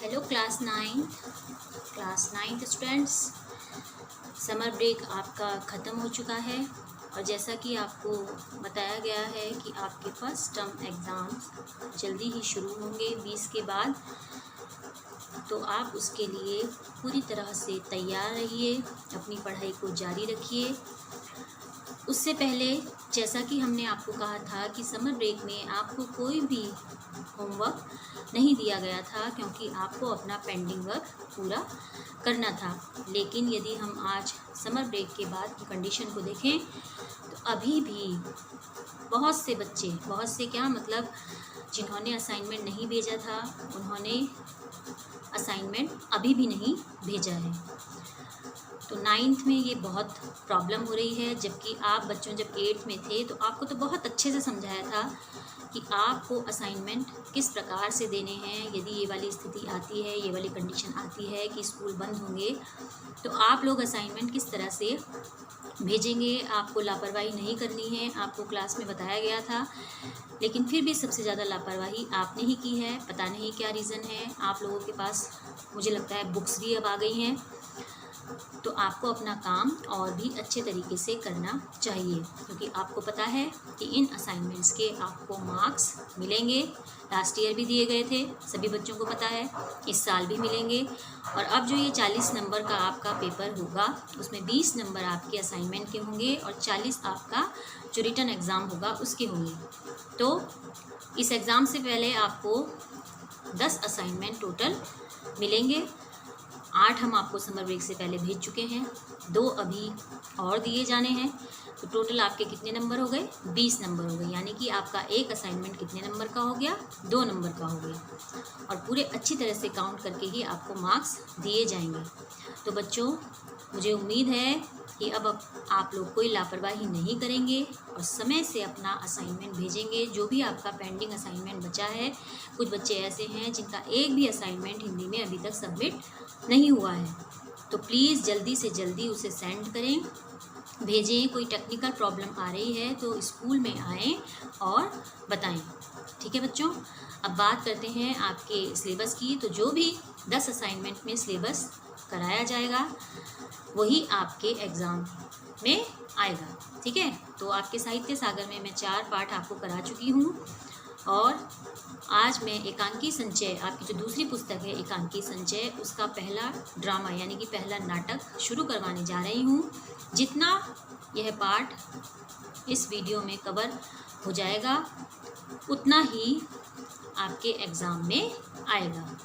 Hello class ninth students. Summer break आपका ख़त्म हो चुका है और जैसा कि आपको बताया गया है कि आपके फर्स्ट टर्म एग्ज़ाम्स जल्दी ही शुरू होंगे 20 के बाद, तो आप उसके लिए पूरी तरह से तैयार रहिए, अपनी पढ़ाई को जारी रखिए। उससे पहले जैसा कि हमने आपको कहा था कि समर ब्रेक में आपको कोई भी होमवर्क नहीं दिया गया था क्योंकि आपको अपना पेंडिंग वर्क पूरा करना था। लेकिन यदि हम आज समर ब्रेक के बाद की कंडीशन को देखें तो अभी भी बहुत से बच्चे, बहुत से क्या मतलब जिन्होंने असाइनमेंट नहीं भेजा था उन्होंने असाइनमेंट अभी भी नहीं भेजा है। तो नाइन्थ में ये बहुत प्रॉब्लम हो रही है, जबकि आप बच्चों जब 8th में थे तो आपको तो बहुत अच्छे से समझाया था कि आपको असाइनमेंट किस प्रकार से देने हैं। यदि ये वाली स्थिति आती है, ये वाली कंडीशन आती है कि स्कूल बंद होंगे, तो आप लोग असाइनमेंट किस तरह से भेजेंगे। आपको लापरवाही नहीं करनी है, आपको क्लास में बताया गया था, लेकिन फिर भी सबसे ज़्यादा लापरवाही आपने ही की है। पता नहीं क्या रीज़न है। आप लोगों के पास मुझे लगता है बुक्स भी अब आ गई हैं, तो आपको अपना काम और भी अच्छे तरीके से करना चाहिए, क्योंकि आपको पता है कि इन असाइनमेंट्स के आपको मार्क्स मिलेंगे। लास्ट ईयर भी दिए गए थे, सभी बच्चों को पता है, इस साल भी मिलेंगे। और अब जो ये 40 नंबर का आपका पेपर होगा उसमें 20 नंबर आपके असाइनमेंट के होंगे और 40 आपका जो रिटन एग्ज़ाम होगा उसके होंगे। तो इस एग्ज़ाम से पहले आपको 10 असाइनमेंट टोटल मिलेंगे। 8 हम आपको समर ब्रेक से पहले भेज चुके हैं, 2 अभी और दिए जाने हैं। तो टोटल आपके कितने नंबर हो गए? 20 नंबर हो गए। यानी कि आपका एक असाइनमेंट कितने नंबर का हो गया? 2 नंबर का हो गया। और पूरे अच्छी तरह से काउंट करके ही आपको मार्क्स दिए जाएंगे। तो बच्चों, मुझे उम्मीद है कि अब आप लोग कोई लापरवाही नहीं करेंगे और समय से अपना असाइनमेंट भेजेंगे। जो भी आपका पेंडिंग असाइनमेंट बचा है, कुछ बच्चे ऐसे हैं जिनका एक भी असाइनमेंट हिंदी में अभी तक सबमिट नहीं हुआ है, तो प्लीज़ जल्दी से जल्दी उसे सेंड करें, भेजें। कोई टेक्निकल प्रॉब्लम आ रही है तो स्कूल में आएँ और बताएं। ठीक है बच्चों, अब बात करते हैं आपके सिलेबस की। तो जो भी 10 असाइनमेंट में सिलेबस कराया जाएगा वही आपके एग्ज़ाम में आएगा। ठीक है, तो आपके साहित्य सागर में मैं 4 पाठ आपको करा चुकी हूँ और आज मैं एकांकी संचय, आपकी जो दूसरी पुस्तक है एकांकी संचय, उसका पहला ड्रामा यानी कि पहला नाटक शुरू करवाने जा रही हूँ। जितना यह पाठ इस वीडियो में कवर हो जाएगा उतना ही आपके एग्ज़ाम में आएगा।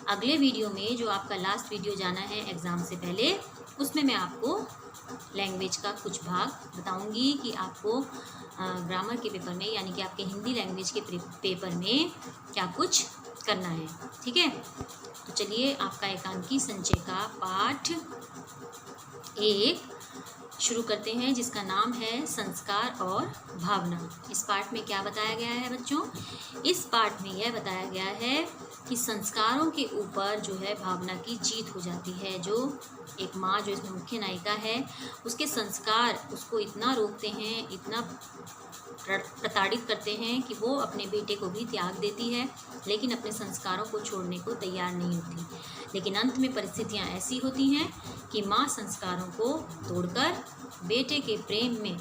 अगले वीडियो में जो आपका लास्ट वीडियो जाना है एग्ज़ाम से पहले, उसमें मैं आपको लैंग्वेज का कुछ भाग बताऊंगी कि आपको ग्रामर के पेपर में यानी कि आपके हिंदी लैंग्वेज के पेपर में क्या कुछ करना है। ठीक है, तो चलिए आपका एकांकी संचय का पाठ 1 शुरू करते हैं, जिसका नाम है संस्कार और भावना। इस पाठ में क्या बताया गया है बच्चों? इस पाठ में यह बताया गया है कि संस्कारों के ऊपर जो है भावना की जीत हो जाती है। जो एक माँ, जो इसमें मुख्य नायिका है, उसके संस्कार उसको इतना रोकते हैं, इतना प्रताड़ित करते हैं कि वो अपने बेटे को भी त्याग देती है, लेकिन अपने संस्कारों को छोड़ने को तैयार नहीं होती। लेकिन अंत में परिस्थितियाँ ऐसी होती हैं कि माँ संस्कारों को तोड़कर बेटे के प्रेम में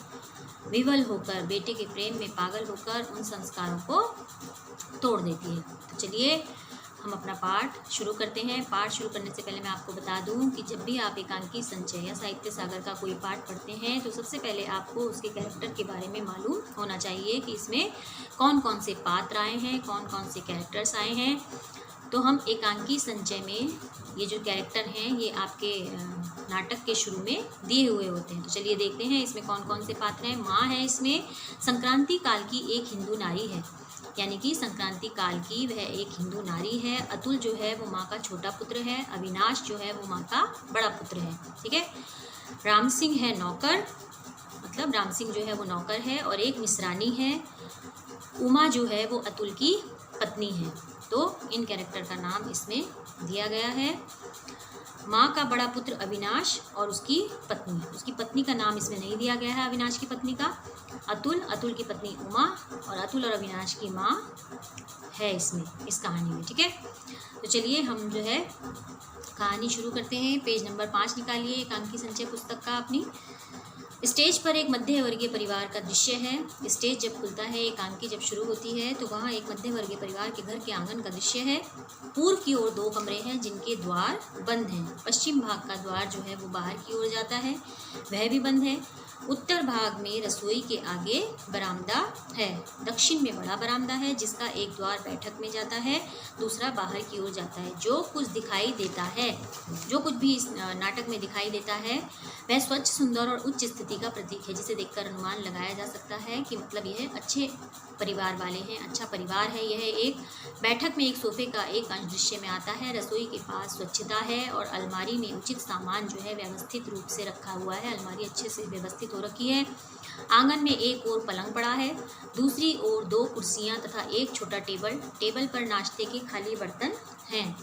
विवल होकर, बेटे के प्रेम में पागल होकर उन संस्कारों को तोड़ देती है। तो चलिए हम अपना पाठ शुरू करते हैं। पाठ शुरू करने से पहले मैं आपको बता दूं कि जब भी आप एकांकी संचय या साहित्य सागर का कोई पाठ पढ़ते हैं तो सबसे पहले आपको उसके कैरेक्टर के बारे में मालूम होना चाहिए कि इसमें कौन कौन से पात्र आए हैं, कौन कौन से कैरेक्टर्स आए हैं। तो हम एकांकी संचय में ये जो कैरेक्टर हैं ये आपके नाटक के शुरू में दिए हुए होते हैं। तो चलिए देखते हैं इसमें कौन कौन से पात्र हैं। माँ है इसमें, संक्रांति काल की एक हिंदू नारी है, यानी कि संक्रांति काल की वह एक हिंदू नारी है। अतुल जो है वो माँ का छोटा पुत्र है, अविनाश जो है वो माँ का बड़ा पुत्र है। ठीक है, राम सिंह है नौकर, मतलब राम सिंह जो है वो नौकर है, और एक मिश्रानी है। उमा जो है वो अतुल की पत्नी है। तो इन कैरेक्टर का नाम इसमें दिया गया है। माँ का बड़ा पुत्र अविनाश और उसकी पत्नी का नाम इसमें नहीं दिया गया है। अविनाश की पत्नी का अतुल की पत्नी उमा, और अतुल और अविनाश की माँ है इसमें, इस कहानी में। ठीक है, तो चलिए हम जो है कहानी शुरू करते हैं। पेज नंबर 5 निकालिए एकांकी संचय पुस्तक का अपनी। स्टेज पर एक मध्यवर्गीय परिवार का दृश्य है। स्टेज जब खुलता है, एकांकी जब शुरू होती है तो वहाँ एक मध्यवर्गीय परिवार के घर के आंगन का दृश्य है। पूर्व की ओर 2 कमरे हैं जिनके द्वार बंद हैं। पश्चिम भाग का द्वार जो है वो बाहर की ओर जाता है, वह भी बंद है। उत्तर भाग में रसोई के आगे बरामदा है। दक्षिण में बड़ा बरामदा है जिसका एक द्वार बैठक में जाता है, दूसरा बाहर की ओर जाता है। जो कुछ दिखाई देता है, जो कुछ भी इस नाटक में दिखाई देता है वह स्वच्छ, सुंदर और उच्च स्थिति का प्रतीक है, जिसे देखकर अनुमान लगाया जा सकता है कि मतलब यह अच्छे परिवार वाले हैं, अच्छा परिवार है। यह एक बैठक में एक सोफे का एक अंश दृश्य में आता है। रसोई के पास स्वच्छता है और अलमारी में उचित सामान जो है व्यवस्थित रूप से रखा हुआ है। अलमारी अच्छे से व्यवस्थित हो रखी है। आंगन में एक और पलंग पड़ा है, दूसरी ओर 2 कुर्सियां तथा एक छोटा टेबल। टेबल पर नाश्ते के खाली बर्तन हैं।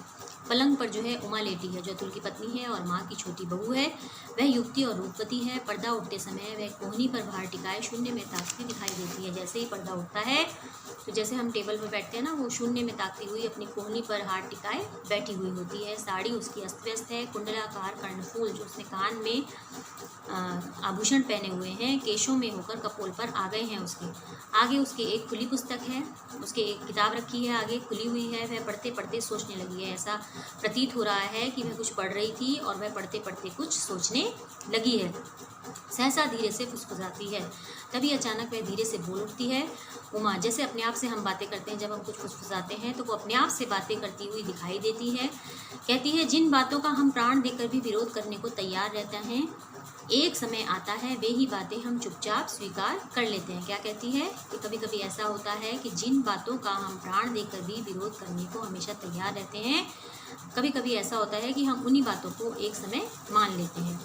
पलंग पर जो है उमा लेटी है, जो अतुल की पत्नी है और माँ की छोटी बहू है। वह युवती और रूपवती है। पर्दा उठते समय वह कोहनी पर भार टिकाए शून्य में ताकती दिखाई देती है। जैसे ही पर्दा उठता है तो जैसे हम टेबल पर बैठते हैं ना, वो शून्य में ताकती हुई अपनी कोहनी पर हाथ टिकाए बैठी हुई होती है। साड़ी उसकी अस्त व्यस्त है। कुंडलाकार कर्णफूल जो उसने कान में आभूषण पहने हुए हैं, केशों में होकर कपोल पर आ गए हैं। उसके आगे उसके एक खुली पुस्तक है, उसके एक किताब रखी है, आगे खुली हुई है। वह पढ़ते पढ़ते सोचने लगी है। ऐसा प्रतीत हो रहा है कि वह कुछ पढ़ रही थी और वह पढ़ते पढ़ते कुछ सोचने लगी है। सहसा धीरे से फुसफुसाती है। तभी अचानक वह धीरे से बोल उठती है। उमा, जैसे अपने आप से हम बातें करते हैं, जब हम कुछ फुसफुसाते हैं तो वो अपने आप से बातें करती हुई दिखाई देती है। कहती है, जिन बातों का हम प्राण देकर भी विरोध करने को तैयार रहते हैं, एक समय आता है वे ही बातें हम चुपचाप स्वीकार कर लेते हैं। क्या कहती है कि कभी कभी ऐसा होता है कि जिन बातों का हम प्राण देकर भी विरोध करने को हमेशा तैयार रहते हैं, कभी कभी ऐसा होता है कि हम उन्हीं बातों को एक समय मान लेते हैं।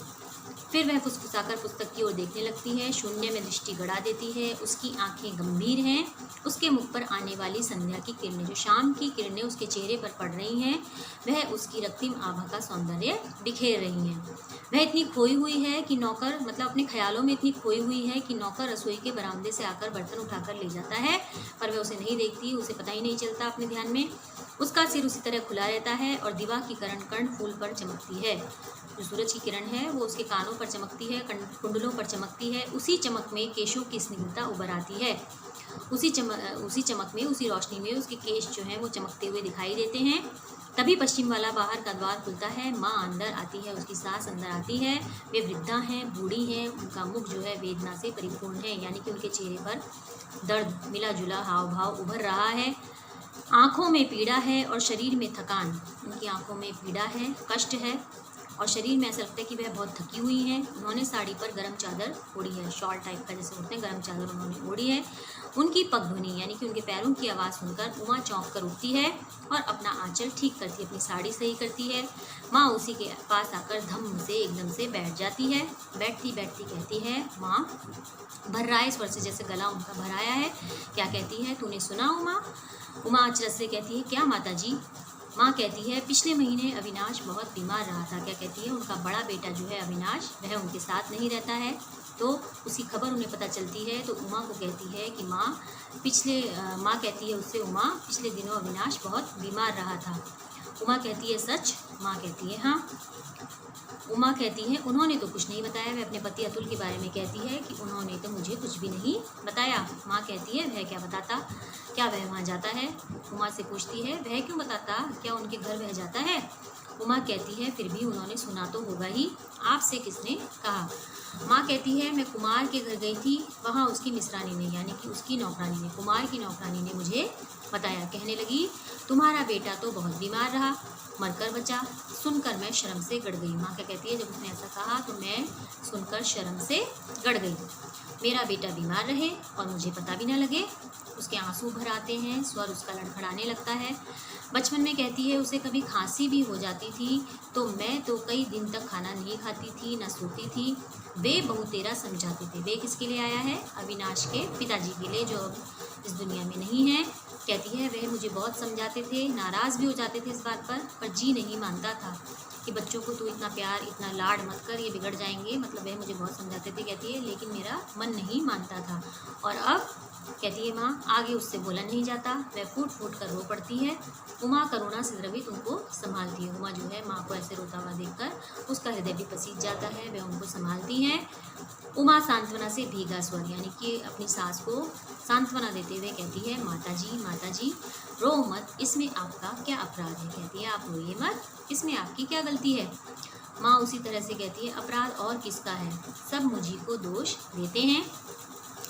फिर वह फुसफुसाकर पुस्तक की ओर देखने लगती है। शून्य में दृष्टि गड़ा देती है। उसकी आंखें गंभीर हैं। उसके मुख पर आने वाली संध्या की किरणें, जो शाम की किरणें उसके चेहरे पर पड़ रही हैं, वह उसकी रक्तिम आभा का सौंदर्य बिखेर रही हैं। वह इतनी खोई हुई है कि नौकर, मतलब अपने ख्यालों में इतनी खोई हुई है कि नौकर रसोई के बरामदे से आकर बर्तन उठाकर ले जाता है, पर वह उसे नहीं देखती, उसे पता ही नहीं चलता अपने ध्यान में। उसका सिर उसी तरह खुला रहता है और दिवा की किरण कर्ण फूल पर चमकती है। जो सूरज की किरण है वो उसके कानों पर चमकती है, कुंडलों पर चमकती है। उसी चमक में केशों की स्निग्धता उभर आती है। उसी चमक में, उसी रोशनी में उसके केश जो हैं वो चमकते हुए दिखाई देते हैं। तभी पश्चिम वाला बाहर का द्वार खुलता है। माँ अंदर आती है, उसकी सास अंदर आती है। वे वृद्धा हैं, बूढ़ी हैं। उनका मुख जो है वेदना से परिपूर्ण है, यानी कि उनके चेहरे पर दर्द, मिला जुला हाव भाव उभर रहा है। आँखों में पीड़ा है और शरीर में थकान। उनकी आँखों में पीड़ा है, कष्ट है और शरीर में ऐसा लगता है कि वह बहुत थकी हुई हैं। उन्होंने साड़ी पर गर्म चादर ओढ़ी है, शॉल टाइप का जैसे होते हैं, गर्म चादर उन्होंने ओढ़ी है। उनकी पगध्वनि यानी कि उनके पैरों की आवाज़ सुनकर उमा चौंक कर उठती है और अपना आंचल ठीक करती है, अपनी साड़ी सही करती है। माँ उसी के पास आकर धम से एकदम से बैठ जाती है। बैठती बैठती कहती है, माँ, भर्राए स्वर से, जैसे गला उनका भराया है। क्या कहती है, तूने सुना उमा? उमा अचरज से कहती है, क्या माता जी? माँ कहती है, पिछले महीने अविनाश बहुत बीमार रहा था। क्या कहती है, उनका बड़ा बेटा जो है अविनाश, वह उनके साथ नहीं रहता है। तो उसकी खबर उन्हें पता चलती है तो उमा को कहती है कि माँ कहती है उससे, उमा, पिछले दिनों अविनाश बहुत बीमार रहा था। उमा कहती है, सच? माँ कहती है, हाँ। उमा कहती है, उन्होंने तो कुछ नहीं बताया। वह अपने पति अतुल के बारे में कहती है कि उन्होंने तो मुझे कुछ भी नहीं बताया। माँ कहती है, वह क्या बताता? क्या वह वहाँ जाता है? उमा से पूछती है, वह क्यों बताता? क्या उनके घर वह जाता है? उमा कहती है, फिर भी उन्होंने सुना तो होगा ही, आपसे किसने कहा? माँ कहती है, मैं कुमार के घर गई थी, वहाँ उसकी मिसरानी ने, यानी कि उसकी नौकरानी ने, कुमार की नौकरानी ने मुझे बताया। कहने लगी, तुम्हारा बेटा तो बहुत बीमार रहा, मरकर बचा। सुनकर मैं शर्म से गड़ गई। माँ क्या कहती है, जब उसने ऐसा कहा तो मैं सुनकर शर्म से गड़ गई। मेरा बेटा बीमार रहे और मुझे पता भी न लगे। उसके आंसू भर आते हैं, स्वर उसका लड़खड़ाने लगता है। बचपन में कहती है उसे कभी खांसी भी हो जाती थी तो मैं तो कई दिन तक खाना नहीं खाती थी, न सोती थी। वे बहुत तेरा समझाते थे। वे किसके लिए आया है? अविनाश के पिताजी के लिए, जो अब इस दुनिया में नहीं है। कहती है, वह मुझे बहुत समझाते थे, नाराज़ भी हो जाते थे इस बात पर जी नहीं मानता था कि बच्चों को तू इतना प्यार, इतना लाड मत कर, ये बिगड़ जाएंगे। मतलब वह मुझे बहुत समझाते थे, कहती है, लेकिन मेरा मन नहीं मानता था। और अब कहती है माँ आगे उससे बोला नहीं जाता, वह फूट फूट कर रो पड़ती है। उमा करुणा से द्रवित उनको संभालती है। उमा जो है माँ को ऐसे रोता हुआ देखकर उसका हृदय भी पसीज जाता है, वह उनको संभालती हैं। उमा सांत्वना से भीगा स्वर यानी कि अपनी सास को सांत्वना देते हुए कहती है माता जी रो मत, इसमें आपका क्या अपराध है। कहती है आप रोइए मत, इसमें आपकी क्या गलती है। माँ उसी तरह से कहती है अपराध और किसका है, सब मुझी को दोष देते हैं।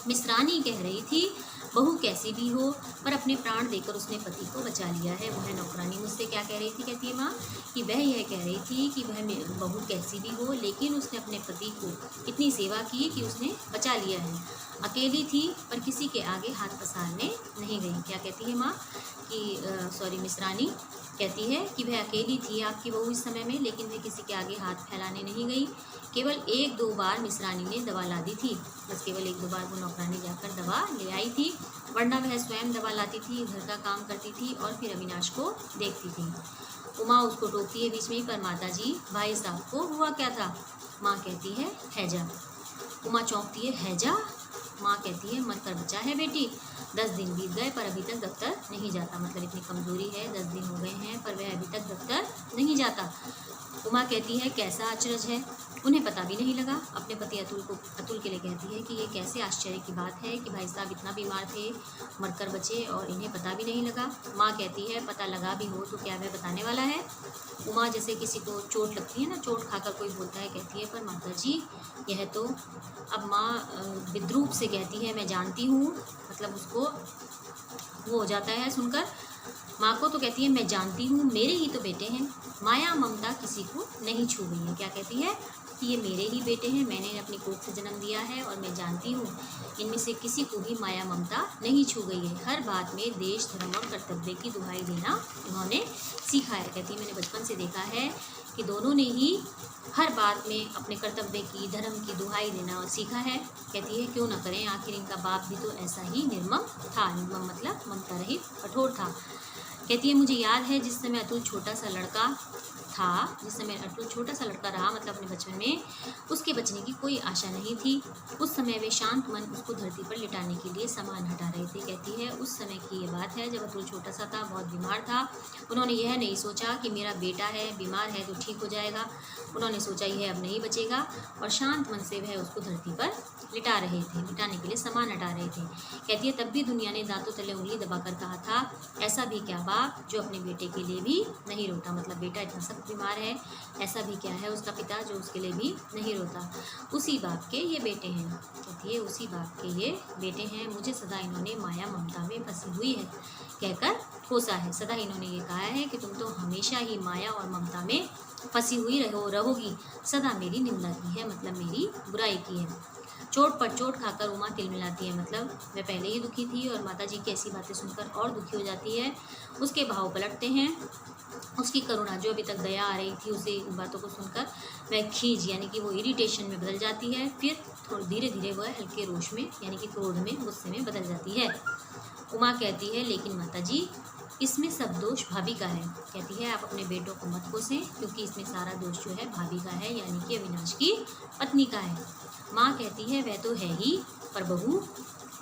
मिश्रानी कह रही थी बहू कैसी भी हो पर अपने प्राण देकर उसने पति को बचा लिया है। वह नौकरानी मुझसे क्या कह रही थी, कहती है माँ कि वह यह कह रही थी कि वह बहू कैसी भी हो लेकिन उसने अपने पति को इतनी सेवा की कि उसने बचा लिया है। अकेली थी पर किसी के आगे हाथ पसारने नहीं गई। क्या कहती है माँ कि मिश्रानी कहती है कि वह अकेली थी आपकी बहू इस समय में, लेकिन वह किसी के आगे हाथ फैलाने नहीं गई। केवल 1-2 बार मिश्रानी ने दवा ला दी थी, बस केवल 1-2 बार वो नौकरानी जाकर दवा ले आई थी, वरना वह स्वयं दवा लाती थी, घर का काम करती थी और फिर अविनाश को देखती थी। उमा उसको टोकती है बीच में ही, पर माताजी भाई साहब को हुआ क्या था। माँ कहती है हैजा। उमा चौंकती है हैजा। माँ कहती है मत कर बचा है बेटी, 10 दिन बीत गए पर अभी तक दफ्तर नहीं जाता, मतलब इतनी कमजोरी है, 10 दिन हो गए हैं पर वह अभी तक दफ्तर नहीं जाता। उमा कहती है कैसा अचरज है, उन्हें पता भी नहीं लगा। अपने पति अतुल के लिए कहती है कि ये कैसे आश्चर्य की बात है कि भाई साहब इतना बीमार थे, मरकर बचे और इन्हें पता भी नहीं लगा। माँ कहती है पता लगा भी हो तो क्या वह बताने वाला है। उमा जैसे किसी को चोट लगती है ना, चोट खाकर कोई बोलता है, कहती है पर माताजी यह तो। अब माँ विद्रूप से कहती है मैं जानती हूँ, मतलब उसको वो हो जाता है सुनकर माँ को, तो कहती है मैं जानती हूँ मेरे ही तो बेटे हैं, माया ममता किसी को नहीं छू गई है। क्या कहती है कि ये मेरे ही बेटे हैं, मैंने इन्हें अपनी कोख से जन्म दिया है और मैं जानती हूँ इनमें से किसी को भी माया ममता नहीं छू गई है। हर बात में देश धर्म और कर्तव्य की दुहाई देना उन्होंने सीखा है। कहती है मैंने बचपन से देखा है कि दोनों ने ही हर बात में अपने कर्तव्य की धर्म की दुहाई देना और सीखा है। कहती है क्यों न करें, आखिर इनका बाप भी तो ऐसा ही निर्मम था, निर्मम मतलब ममता रहित कठोर था। कहती है मुझे याद है जिस समय अतुल छोटा सा लड़का रहा, मतलब अपने बचपन में उसके बचने की कोई आशा नहीं थी। उस समय वे शांत मन उसको धरती पर लिटाने के लिए सामान हटा रहे थे। कहती है उस समय की ये बात है जब अतुल छोटा सा था, बहुत बीमार था। उन्होंने यह नहीं सोचा कि मेरा बेटा है, बीमार है तो ठीक हो जाएगा। उन्होंने सोचा यह अब नहीं बचेगा और शांत मन से वह उसको धरती पर लिटाने के लिए सामान हटा रहे थे। कहती है तब भी दुनिया ने दांतों तले उंगली दबाकर कहा था ऐसा भी क्या बाप जो अपने बेटे के लिए भी नहीं रोता, मतलब बेटा इतना सख्त बीमार है, ऐसा भी क्या है उसका पिता जो उसके लिए भी नहीं रोता। उसी बाप के ये बेटे हैं। कहती है उसी बाप के ये बेटे हैं, मुझे सदा इन्होंने माया ममता में फंसी हुई है कहकर कोसा है। सदा इन्होंने ये कहा है कि तुम तो हमेशा ही माया और ममता में फंसी हुई रहोगी, सदा मेरी निंदा की है, मतलब मेरी बुराई की है। चोट पर चोट खाकर उमा तिलमिलाती है, मतलब वह पहले ही दुखी थी और माताजी की ऐसी बातें सुनकर और दुखी हो जाती है। उसके भाव पलटते हैं, उसकी करुणा जो अभी तक दया आ रही थी उसे उन बातों को सुनकर वह खींच यानी कि वो इरिटेशन में बदल जाती है। फिर थोड़ी धीरे धीरे वह हल्के रोष में यानी कि क्रोध में, गुस्से में बदल जाती है। उमा कहती है लेकिन माताजी इसमें सब दोष भाभी का है। कहती है आप अपने बेटों को मत कोसें क्योंकि इसमें सारा दोष जो है भाभी का है, यानी कि अविनाश की पत्नी का है। माँ कहती है वह तो है ही, पर बहू।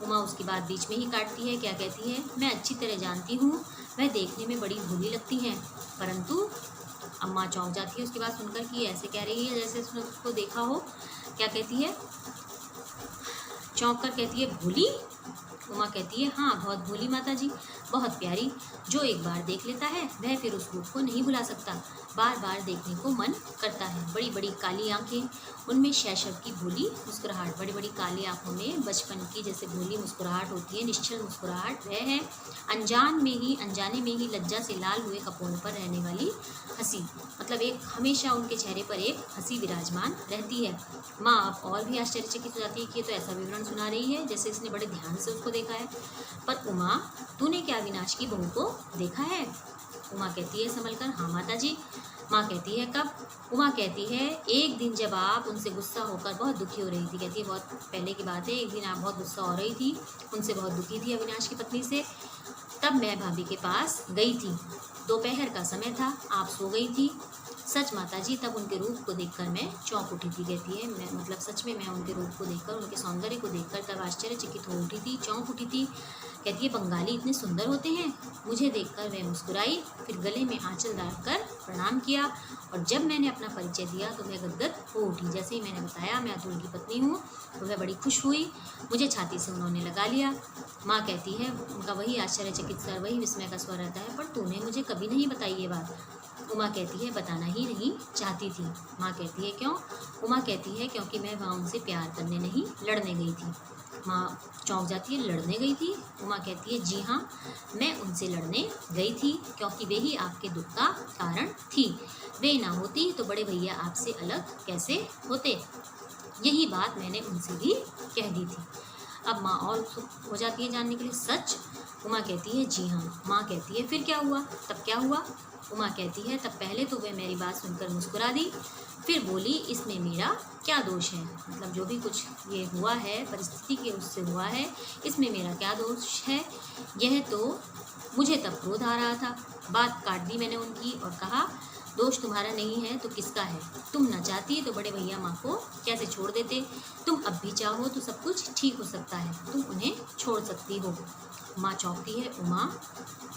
उमा उसकी बात बीच में ही काटती है। क्या कहती है मैं अच्छी तरह जानती हूँ वह देखने में बड़ी भोली लगती हैं, परंतु अम्मा चौंक जाती है उसकी बात सुनकर कि ऐसे कह रही है जैसे उसने उसको देखा हो। क्या कहती है, चौंक कर कहती है भोली। उमा कहती है हाँ बहुत भोली माताजी, बहुत प्यारी। जो एक बार देख लेता है वह फिर उस रूप को नहीं भुला सकता, बार बार देखने को मन करता है। बड़ी बड़ी काली आंखें, उनमें शैशव की भोली मुस्कुराहट, बड़ी बड़ी काली आंखों में बचपन की जैसे भोली मुस्कुराहट होती है, निश्चल मुस्कुराहट वह है। अनजाने में ही लज्जा से लाल हुए कपोलों पर रहने वाली हंसी, मतलब एक हमेशा उनके चेहरे पर एक हंसी विराजमान रहती है। माँ अब और भी आश्चर्यचकित हो जाती है कि ये तो ऐसा विवरण सुना रही है जैसे इसने बड़े ध्यान से उसको देखा है। पर उमा तूने क्या अविनाश की बहू को देखा है? उमा कहती है संभल कर हाँ माताजी। माँ कहती है कब? उमा कहती है एक दिन जब आप उनसे गुस्सा होकर बहुत दुखी हो रही थी। कहती है बहुत पहले की बात है, एक दिन आप बहुत गुस्सा हो रही थी, उनसे बहुत दुखी थी अविनाश की पत्नी से, तब मैं भाभी के पास गई थी। दोपहर का समय था, आप सो गई थी। सच माताजी, तब उनके रूप को देखकर मैं चौंक उठी थी। कहती है मैं मतलब सच में मैं उनके रूप को देखकर, उनके सौंदर्य को देखकर तब आश्चर्यचकित हो उठी थी, चौंक उठी थी। कहती है बंगाली इतने सुंदर होते हैं। मुझे देखकर वह मुस्कुराई, फिर गले में आंचल डालकर प्रणाम किया और जब मैंने अपना परिचय दिया तो वह गदगद हो उठी। जैसे ही मैंने बताया मैं अतुल की पत्नी हूँ तो वह बड़ी खुश हुई, मुझे छाती से उन्होंने लगा लिया। माँ कहती है, उनका वही आश्चर्यचकित स्वर, वही विस्मय का स्वर रहता है, पर तूने मुझे कभी नहीं बताई ये बात। उमा कहती है बताना ही नहीं चाहती थी। माँ कहती है क्यों? उमा कहती है क्योंकि मैं वहाँ उनसे प्यार करने नहीं लड़ने गई थी। माँ चौंक जाती है, लड़ने गई थी? उमा कहती है जी हाँ, मैं उनसे लड़ने गई थी क्योंकि वे ही आपके दुख का कारण थी। वे ना होती तो बड़े भैया आपसे अलग कैसे होते। यही बात मैंने उनसे भी कह दी थी। अब माँ और उत्सुक हो जाती है जानने के लिए, सच? उमा कहती है जी हाँ। माँ कहती है फिर क्या हुआ? तब क्या हुआ? उमा कहती है तब पहले तो वह मेरी बात सुनकर मुस्कुरा दी, फिर बोली इसमें मेरा क्या दोष है? मतलब जो भी कुछ ये हुआ है परिस्थिति के उससे हुआ है, इसमें मेरा क्या दोष है? यह तो मुझे तब क्रोध आ रहा था। बात काट दी मैंने उनकी और कहा दोष तुम्हारा नहीं है तो किसका है? तुम न चाहती तो बड़े भैया माँ को कैसे छोड़ देते? तुम अब भी चाहो तो सब कुछ ठीक हो सकता है, तुम उन्हें छोड़ सकती हो। माँ चौंकती है, उमा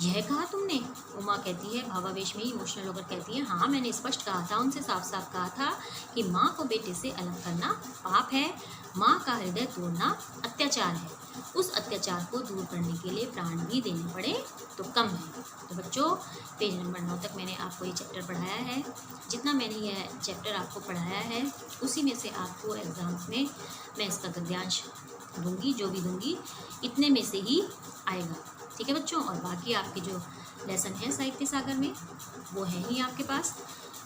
यह कहा तुमने? उमा कहती है भावावेश में इमोशनल होकर कहती है हाँ, मैंने स्पष्ट कहा था उनसे, साफ साफ कहा था कि माँ को बेटे से अलग करना पाप है, माँ का हृदय तोड़ना अत्याचार है, उस अत्याचार को दूर करने के लिए प्राण भी देने पड़े तो कम है। तो बच्चों पेज नंबर 9 तक मैंने आपको ये चैप्टर पढ़ाया है। जितना मैंने यह चैप्टर आपको पढ़ाया है उसी में से आपको एग्ज़ाम्स में मैं इसका गद्यांश दूंगी, जो भी दूंगी इतने में से ही आएगा। ठीक है बच्चों, और बाकी आपके जो लेसन है साहित्य सागर में वो है ही आपके पास।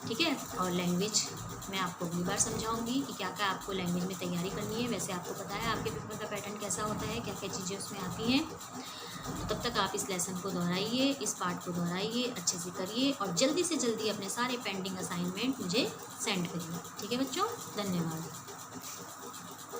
ठीक है, और लैंग्वेज मैं आपको अगली बार समझाऊंगी कि क्या क्या आपको लैंग्वेज में तैयारी करनी है। वैसे आपको पता है आपके पेपर का पैटर्न कैसा होता है, क्या क्या चीज़ें उसमें आती हैं। तो तब तक आप इस लेसन को दोहराइए, इस पार्ट को दोहराइए, अच्छे से करिए और जल्दी से जल्दी अपने सारे पेंडिंग असाइनमेंट मुझे सेंड करिए। ठीक है बच्चों, धन्यवाद।